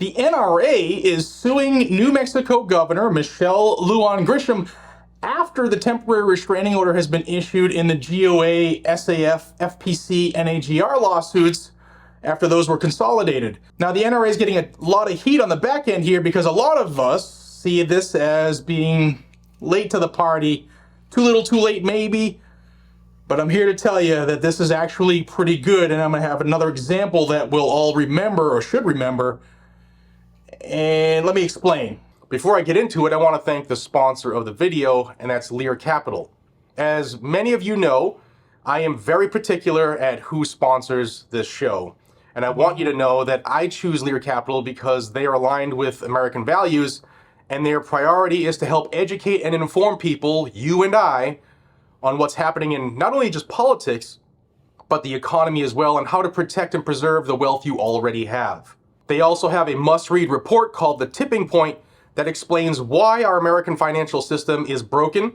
The NRA is suing New Mexico Governor Michelle Lujan Grisham after the temporary restraining order has been issued in the GOA, SAF, FPC, NAGR lawsuits after those were consolidated. Now, the NRA is getting a lot of heat on the back end here because a lot of us see this as being late to the party, too little too late maybe, but I'm here to tell you that this is actually pretty good, and I'm going to have another example that we'll all remember or should remember. And let me explain. Before I get into it, I want to thank the sponsor of the video, and that's Lear Capital. As many of you know, I am very particular at who sponsors this show. And I want you to know that I choose Lear Capital because they are aligned with American values, and their priority is to help educate and inform people, you and I, on what's happening in not only just politics, but the economy as well, and how to protect and preserve the wealth you already have. They also have a must-read report called The Tipping Point that explains why our American financial system is broken,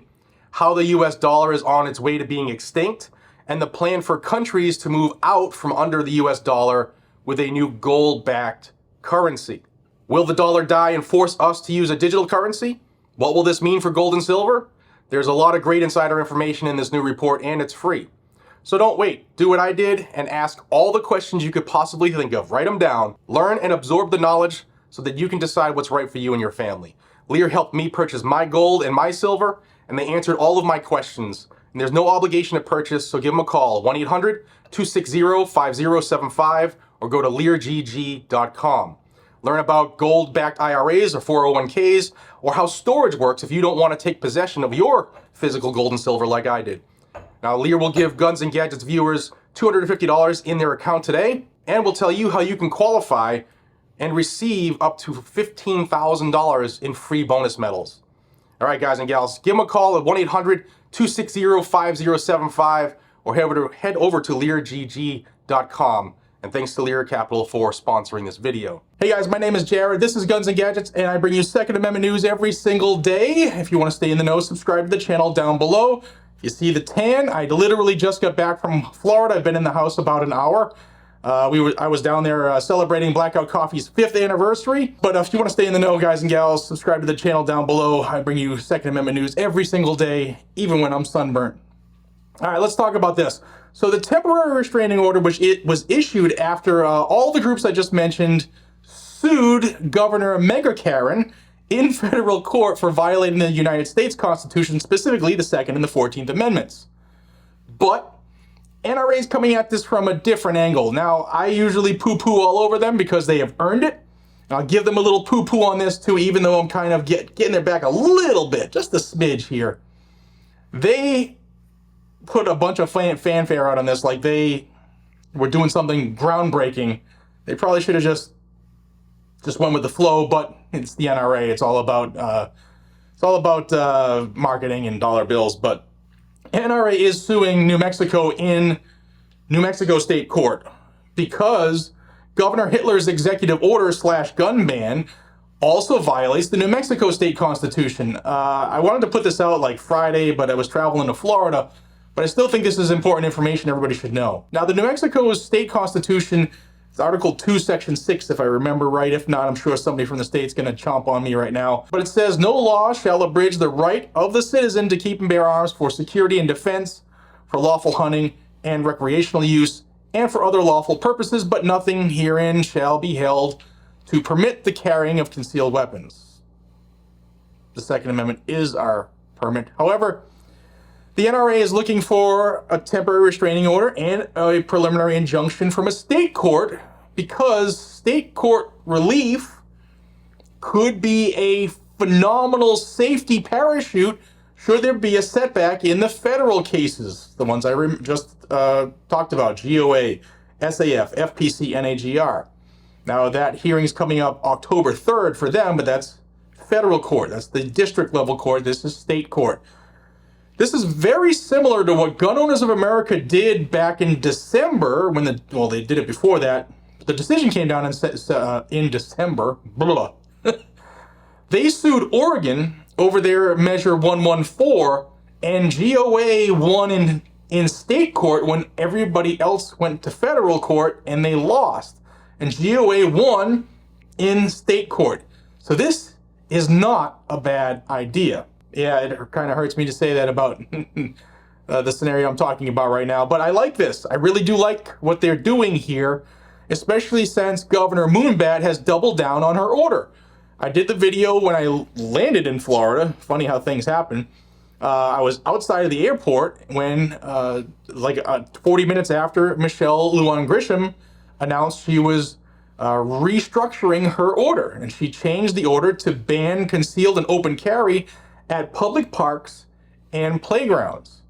how the US dollar is on its way to being extinct, and the plan for countries to move out from under the US dollar with a new gold-backed currency. Will the dollar die and force us to use a digital currency? What will this mean for gold and silver? There's a lot of great insider information in this new report, and it's free. So don't wait, do what I did and ask all the questions you could possibly think of. Write them down, learn and absorb the knowledge so that you can decide what's right for you and your family. Lear helped me purchase my gold and my silver, and they answered all of my questions. And there's no obligation to purchase, so give them a call, 1-800-260-5075, or go to leargg.com. Learn about gold-backed IRAs or 401ks, or how storage works if you don't want to take possession of your physical gold and silver like I did. Now, Lear will give Guns and Gadgets viewers $250 in their account today, and will tell you how you can qualify and receive up to $15,000 in free bonus medals. All right, guys and gals, give them a call at 1-800-260-5075, or head over to leargg.com. And thanks to Lear Capital for sponsoring this video. Hey guys, my name is Jared. This is Guns and Gadgets, and I bring you Second Amendment news every single day. If you want to stay in the know, subscribe to the channel down below. You see the tan? I literally just got back from Florida. I've been in the house about an hour. I was down there celebrating Blackout Coffee's 5th anniversary. But if you want to stay in the know, guys and gals, subscribe to the channel down below. I bring you Second Amendment news every single day, even when I'm sunburnt. All right, let's talk about this. So the temporary restraining order, which it was issued after all the groups I just mentioned sued Governor Mega Karen in federal court for violating the United States Constitution, specifically the 2nd and the 14th Amendments. But NRA is coming at this from a different angle. Now, I usually poo-poo all over them because they have earned it. And I'll give them a little poo-poo on this too, even though I'm kind of getting their back a little bit, just a smidge here. They put a bunch of fanfare out on this like they were doing something groundbreaking. They probably should have just went with the flow, but it's the NRA. It's all about marketing and dollar bills. But NRA is suing New Mexico in New Mexico State Court because Governor Hitler's executive order / gun ban also violates the New Mexico State Constitution. I wanted to put this out like Friday, but I was traveling to Florida. But I still think this is important information everybody should know. Now, the New Mexico State Constitution, it's Article 2, Section 6, if I remember right. If not, I'm sure somebody from the state's going to chomp on me right now. But it says, no law shall abridge the right of the citizen to keep and bear arms for security and defense, for lawful hunting and recreational use, and for other lawful purposes, but nothing herein shall be held to permit the carrying of concealed weapons. The Second Amendment is our permit. However, the NRA is looking for a temporary restraining order and a preliminary injunction from a state court because state court relief could be a phenomenal safety parachute should there be a setback in the federal cases, the ones I just talked about, GOA, SAF, FPC, NAGR. Now that hearing's coming up October 3rd for them, but that's federal court. That's the district level court. This is state court. This is very similar to what Gun Owners of America did back in December when they did it before that. The decision came down in December. Blah. They sued Oregon over their Measure 114, and GOA won in state court when everybody else went to federal court, and they lost. And GOA won in state court. So this is not a bad idea. Yeah, it kind of hurts me to say that about the scenario I'm talking about right now, but I like this. I really do like what they're doing here, especially since Governor Moonbat has doubled down on her order. I did the video when I landed in Florida. Funny how things happen. I was outside of the airport when, 40 minutes after Michelle Lujan Grisham announced she was restructuring her order, and she changed the order to ban concealed and open carry at public parks and playgrounds.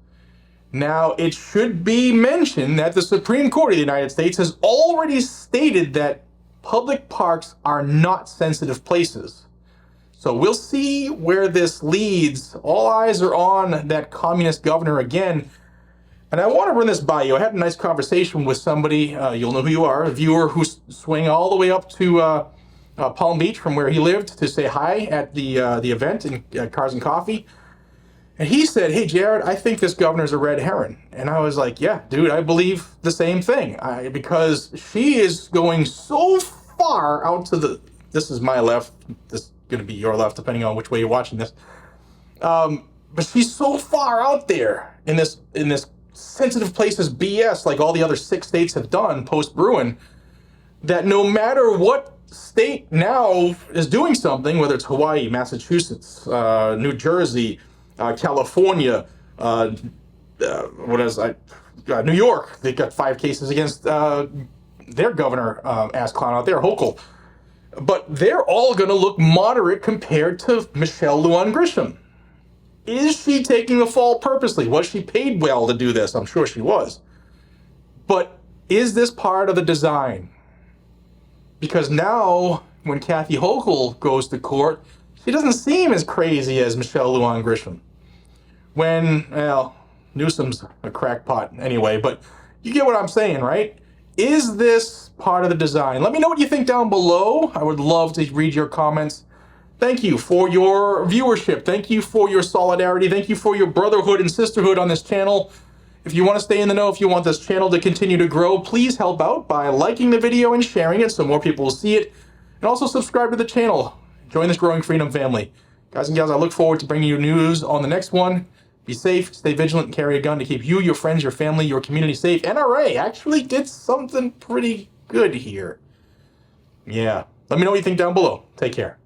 Now, it should be mentioned that the Supreme Court of the United States has already stated that public parks are not sensitive places. So we'll see where this leads. All eyes are on that communist governor again. And I want to run this by you. I had a nice conversation with somebody, you'll know who you are, a viewer who swung all the way up to Palm Beach from where he lived to say hi at the event in Cars and Coffee. And he said, hey, Jared, I think this governor's a red herring. And I was like, yeah, dude, I believe the same thing. Because she is going so far out to the, this is my left, this is going to be your left, depending on which way you're watching this. But she's so far out there in this sensitive places BS, like all the other 6 states have done post-Bruin, that no matter what state now is doing something, whether it's Hawaii, Massachusetts, New Jersey, California, New York, they got 5 cases against their governor, ass clown out there, Hochul. But they're all going to look moderate compared to Michelle Lujan Grisham. Is she taking the fall purposely? Was she paid well to do this? I'm sure she was. But is this part of the design? Because now, when Kathy Hochul goes to court, she doesn't seem as crazy as Michelle Lujan Grisham. When, well, Newsom's a crackpot anyway, but you get what I'm saying, right? Is this part of the design? Let me know what you think down below. I would love to read your comments. Thank you for your viewership. Thank you for your solidarity. Thank you for your brotherhood and sisterhood on this channel. If you want to stay in the know, if you want this channel to continue to grow, please help out by liking the video and sharing it so more people will see it. And also subscribe to the channel. Join this growing freedom family. Guys and gals, I look forward to bringing you news on the next one. Be safe, stay vigilant, and carry a gun to keep you, your friends, your family, your community safe. NRA actually did something pretty good here. Yeah. Let me know what you think down below. Take care.